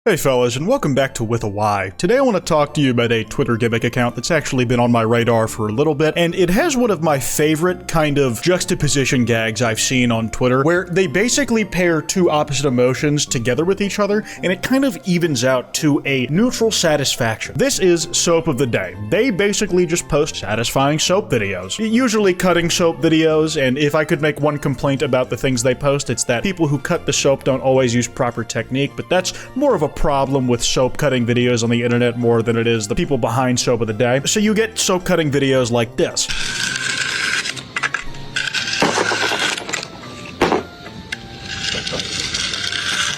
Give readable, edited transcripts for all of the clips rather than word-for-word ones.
Hey fellas, and welcome back to With a Y. Today I want to talk to you about a Twitter gimmick account that's actually been on my radar for a little bit, and it has one of my favorite kind of juxtaposition gags I've seen on Twitter, where they basically pair two opposite emotions together with each other, and it kind of evens out to a neutral satisfaction. This is Soap of the Day. They basically just post satisfying soap videos, usually cutting soap videos, and if I could make one complaint about the things they post, it's that people who cut the soap don't always use proper technique, but that's more of a problem with soap cutting videos on the internet more than it is the people behind Soap of the Day. So you get soap cutting videos like this.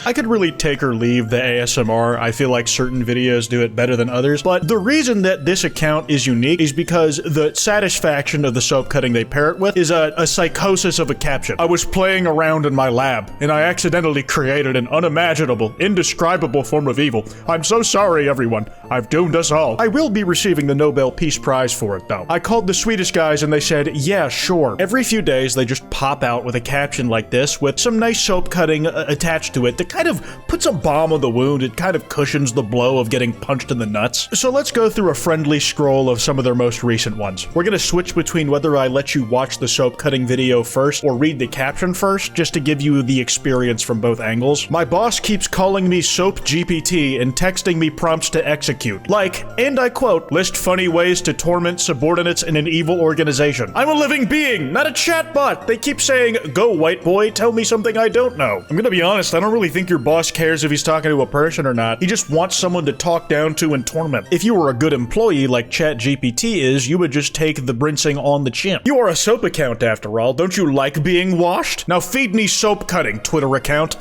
I could really take or leave the ASMR. I feel like certain videos do it better than others, but the reason that this account is unique is because the satisfaction of the soap cutting they pair it with is a psychosis of a caption. I was playing around in my lab, and I accidentally created an unimaginable, indescribable form of evil. I'm so sorry, everyone. I've doomed us all. I will be receiving the Nobel Peace Prize for it, though. I called the Swedish guys, and they said, yeah, sure. Every few days, they just pop out with a caption like this, with some nice soap cutting attached to it that kind of puts a balm on the wound. It kind of cushions the blow of getting punched in the nuts. So let's go through a friendly scroll of some of their most recent ones. We're gonna switch between whether I let you watch the soap cutting video first or read the caption first, just to give you the experience from both angles. My boss keeps calling me Soap GPT and texting me prompts to execute. Like, and I quote, list funny ways to torment subordinates in an evil organization. I'm a living being, not a chatbot. They keep saying, go white boy, tell me something I don't know. I'm gonna be honest, I don't really think your boss cares if he's talking to a person or not. He just wants someone to talk down to and torment. If you were a good employee like ChatGPT is, you would just take the rinsing on the chin. You are a soap account after all. Don't you like being washed? Now feed me soap cutting, Twitter account.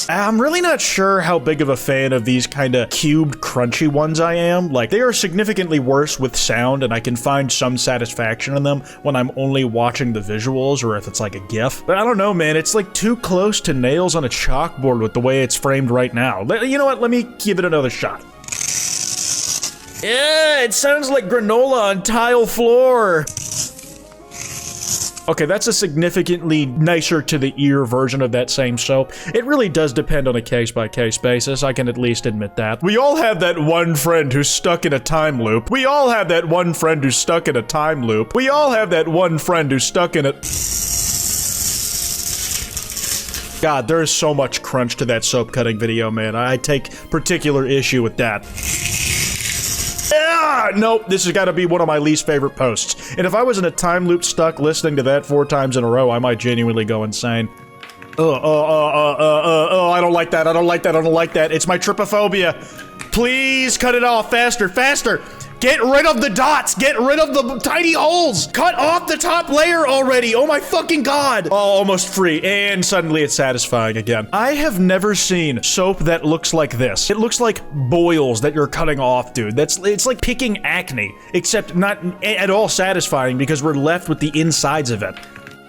I'm really not sure how big of a fan of these kinda cubed, crunchy ones I am. Like, they are significantly worse with sound, and I can find some satisfaction in them when I'm only watching the visuals or if it's like a GIF. But I don't know, man, it's like too close to nails on a chalkboard with the way it's framed right now. You know what, let me give it another shot. Yeah, it sounds like granola on tile floor. Okay, that's a significantly nicer to the ear version of that same soap. It really does depend on a case-by-case basis, I can at least admit that. We all have that one friend who's stuck in a time loop. We all have that one friend who's stuck in a time loop. We all have that one friend who's stuck in a... God, there is so much crunch to that soap cutting video, man. I take particular issue with that. Nope, this has got to be one of my least favorite posts. And if I was in a time loop stuck listening to that 4 times in a row, I might genuinely go insane. I don't like that, I don't like that, I don't like that. It's my trypophobia. Please cut it off faster, faster. Get rid of the dots! Get rid of the tiny holes! Cut off the top layer already! Oh my fucking god! Oh, almost free. And suddenly it's satisfying again. I have never seen soap that looks like this. It looks like boils that you're cutting off, dude. It's like picking acne, except not at all satisfying because we're left with the insides of it.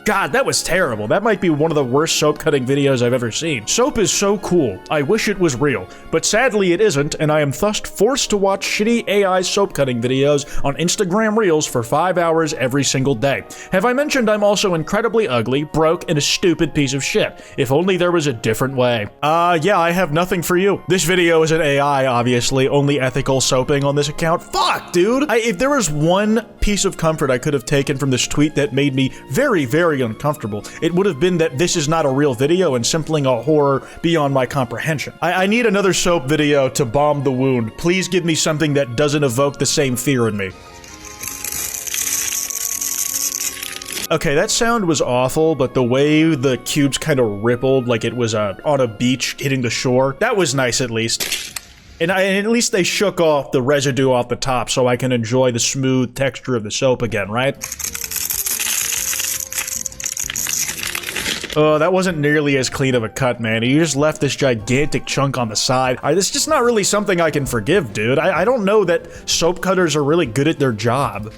God, that was terrible. That might be one of the worst soap cutting videos I've ever seen. Soap is so cool. I wish it was real, but sadly it isn't, and I am thus forced to watch shitty AI soap cutting videos on Instagram Reels for 5 hours every single day. Have I mentioned I'm also incredibly ugly, broke, and a stupid piece of shit? If only there was a different way. Yeah, I have nothing for you. This video is an AI, obviously, only ethical soaping on this account. Fuck, dude! If there was one piece of comfort I could have taken from this tweet that made me very, very uncomfortable, it would have been that this is not a real video and simply a horror beyond my comprehension. I need another soap video to balm the wound. Please give me something that doesn't evoke the same fear in me. Okay, that sound was awful, but the way the cubes kind of rippled like it was on a beach hitting the shore, that was nice at least. And at least they shook off the residue off the top so I can enjoy the smooth texture of the soap again, right? Oh, that wasn't nearly as clean of a cut, man. You just left this gigantic chunk on the side. It's just not really something I can forgive, dude. I don't know that soap cutters are really good at their job.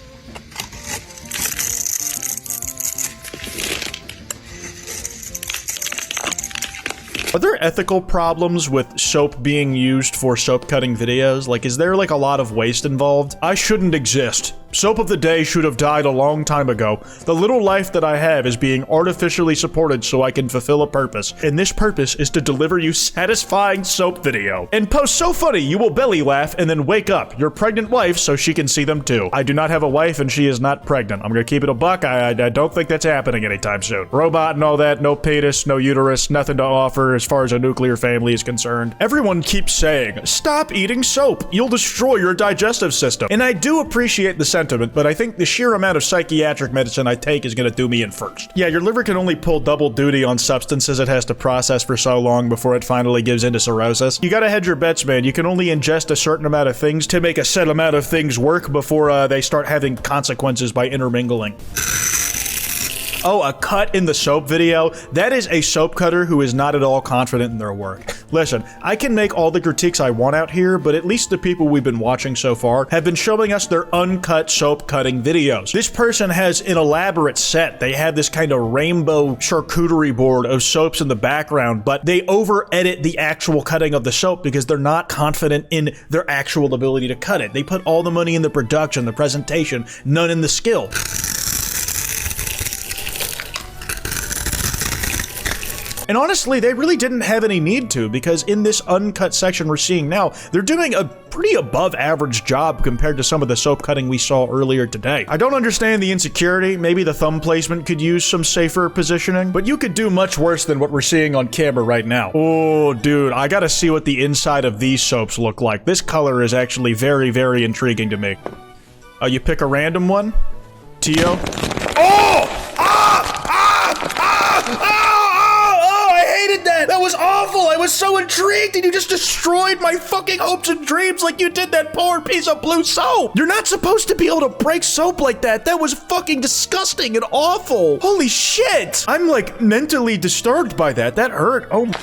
Are there ethical problems with soap being used for soap cutting videos? Like, is there like a lot of waste involved? I shouldn't exist. Soap of the day should have died a long time ago. The little life that I have is being artificially supported so I can fulfill a purpose. And this purpose is to deliver you satisfying soap video. And post so funny you will belly laugh and then wake up your pregnant wife so she can see them too. I do not have a wife and she is not pregnant. I'm gonna keep it a buck. I don't think that's happening anytime soon. Robot and all that, no penis, no uterus, nothing to offer as far as a nuclear family is concerned. Everyone keeps saying, stop eating soap. You'll destroy your digestive system. And I do appreciate the sentiment, but I think the sheer amount of psychiatric medicine I take is gonna do me in first. Yeah, your liver can only pull double duty on substances it has to process for so long before it finally gives into cirrhosis. You gotta hedge your bets, man. You can only ingest a certain amount of things to make a set amount of things work before they start having consequences by intermingling. Oh, a cut in the soap video? That is a soap cutter who is not at all confident in their work. Listen, I can make all the critiques I want out here, but at least the people we've been watching so far have been showing us their uncut soap cutting videos. This person has an elaborate set. They have this kind of rainbow charcuterie board of soaps in the background, but they over-edit the actual cutting of the soap because they're not confident in their actual ability to cut it. They put all the money in the production, the presentation, none in the skill. And honestly, they really didn't have any need to, because in this uncut section we're seeing now, they're doing a pretty above average job compared to some of the soap cutting we saw earlier today. I don't understand the insecurity. Maybe the thumb placement could use some safer positioning, but you could do much worse than what we're seeing on camera right now. Oh, dude, I gotta see what the inside of these soaps look like. This color is actually very, very intriguing to me. Oh, you pick a random one? Tio? Oh! That was awful! I was so intrigued and you just destroyed my fucking hopes and dreams like you did that poor piece of blue soap! You're not supposed to be able to break soap like that! That was fucking disgusting and awful! Holy shit! I'm like mentally disturbed by that. That hurt. Oh my...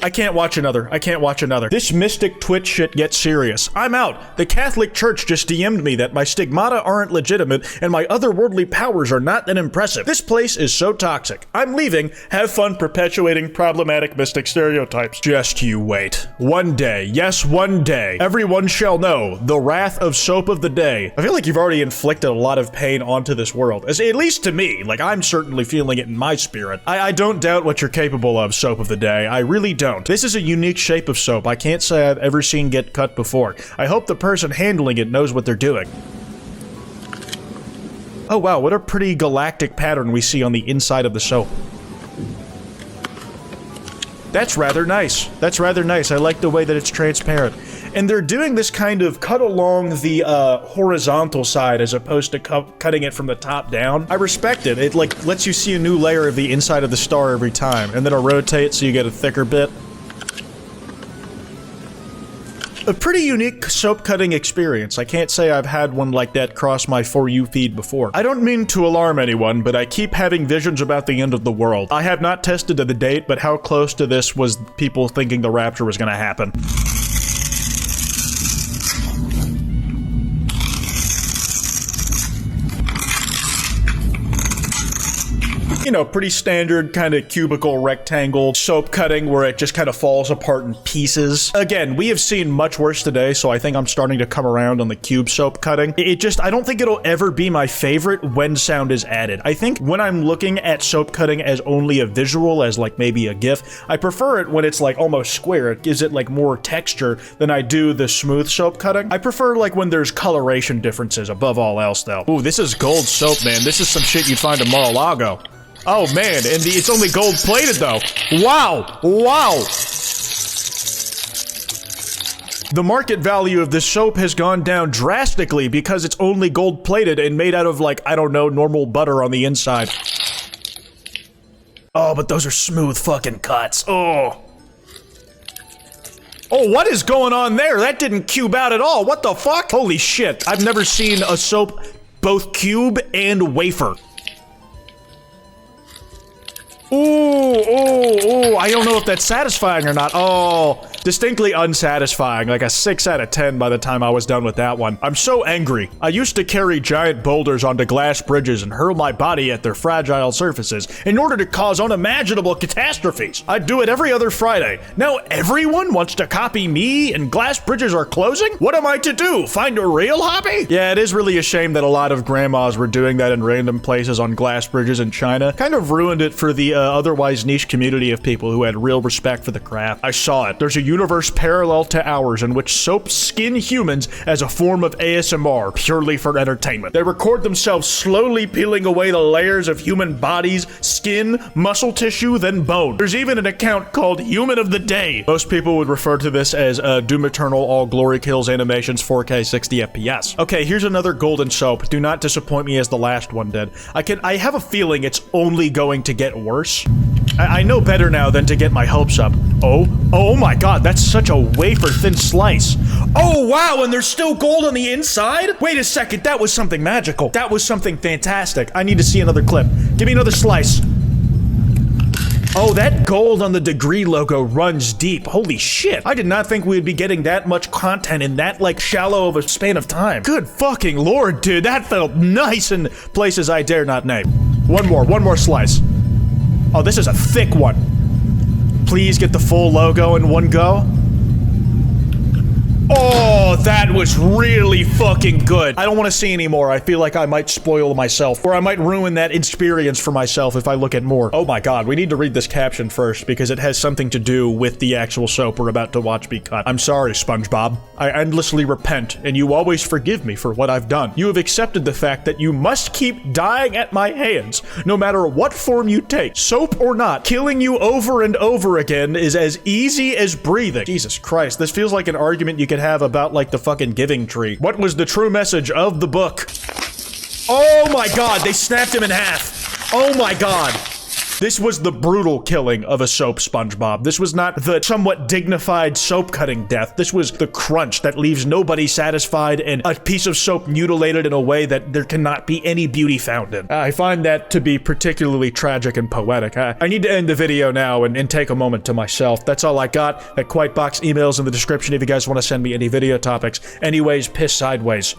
I can't watch another. I can't watch another. This mystic Twitch shit gets serious. I'm out. The Catholic Church just DM'd me that my stigmata aren't legitimate and my otherworldly powers are not that impressive. This place is so toxic. I'm leaving. Have fun perpetuating problematic mystic stereotypes. Just you wait. One day, yes, one day, everyone shall know the wrath of soap of the day. I feel like you've already inflicted a lot of pain onto this world. At least to me. Like, I'm certainly feeling it in my spirit. I don't doubt what you're capable of, soap of the day. I really don't. This is a unique shape of soap I can't say I've ever seen get cut before. I hope the person handling it knows what they're doing. Oh wow, what a pretty galactic pattern we see on the inside of the soap. That's rather nice. That's rather nice. I like the way that it's transparent. And they're doing this kind of cut along the horizontal side as opposed to cutting it from the top down. I respect it. It like lets you see a new layer of the inside of the star every time, and then it'll rotate so you get a thicker bit. A pretty unique soap cutting experience. I can't say I've had one like that cross my For You feed before. I don't mean to alarm anyone, but I keep having visions about the end of the world. I have not tested to the date, but how close to this was people thinking the rapture was gonna happen? You know, pretty standard kind of cubicle rectangle soap cutting where it just kind of falls apart in pieces. Again, we have seen much worse today, so I think I'm starting to come around on the cube soap cutting. I don't think it'll ever be my favorite when sound is added. I think when I'm looking at soap cutting as only a visual, as like maybe a GIF, I prefer it when it's like almost square. It gives it like more texture than I do the smooth soap cutting. I prefer like when there's coloration differences above all else though. Ooh, this is gold soap, man. This is some shit you'd find in Mar-a-Lago. Oh man, and it's only gold plated though. Wow, wow. The market value of this soap has gone down drastically because it's only gold plated and made out of like, I don't know, normal butter on the inside. Oh, but those are smooth fucking cuts. Oh. Oh, what is going on there? That didn't cube out at all. What the fuck? Holy shit. I've never seen a soap both cube and wafer. Ooh, ooh, ooh, I don't know if that's satisfying or not. Oh, Distinctly unsatisfying, like a 6 out of 10 by the time I was done with that one. I'm so angry. I used to carry giant boulders onto glass bridges and hurl my body at their fragile surfaces in order to cause unimaginable catastrophes. I'd do it every other Friday. Now everyone wants to copy me and glass bridges are closing? What am I to do? Find a real hobby? Yeah, it is really a shame that a lot of grandmas were doing that in random places on glass bridges in China. Kind of ruined it for the otherwise niche community of people who had real respect for the craft. I saw it. There's a universe parallel to ours in which soaps skin humans as a form of ASMR, purely for entertainment. They record themselves slowly peeling away the layers of human bodies, skin, muscle tissue, then bone. There's even an account called Human of the Day. Most people would refer to this as Doom Eternal All Glory Kills Animations 4K 60 FPS. Okay, here's another golden soap. Do not disappoint me as the last one did. I have a feeling it's only going to get worse. I know better now than to get my hopes up. Oh my god, that's such a wafer-thin slice. Oh wow, and there's still gold on the inside? Wait a second, that was something magical. That was something fantastic. I need to see another clip. Give me another slice. Oh, that gold on the degree logo runs deep. Holy shit. I did not think we'd be getting that much content in that, like, shallow of a span of time. Good fucking lord, dude. That felt nice in places I dare not name. One more slice. Oh, this is a thick one. Please get the full logo in one go. Oh, that was really fucking good. I don't want to see any more. I feel like I might spoil myself, or I might ruin that experience for myself if I look at more. Oh my god, we need to read this caption first because it has something to do with the actual soap we're about to watch be cut. I'm sorry, SpongeBob. I endlessly repent, and you always forgive me for what I've done. You have accepted the fact that you must keep dying at my hands, no matter what form you take. Soap or not, killing you over and over again is as easy as breathing. Jesus Christ, this feels like an argument you could have about, like, the fucking giving tree. What was the true message of the book? Oh my god, they snapped him in half. Oh my god. This was the brutal killing of a soap SpongeBob. This was not the somewhat dignified soap cutting death. This was the crunch that leaves nobody satisfied and a piece of soap mutilated in a way that there cannot be any beauty found in. I find that to be particularly tragic and poetic. I need to end the video now and take a moment to myself. That's all I got. That kwytebox email's in the description if you guys want to send me any video topics. Anyways, piss sideways.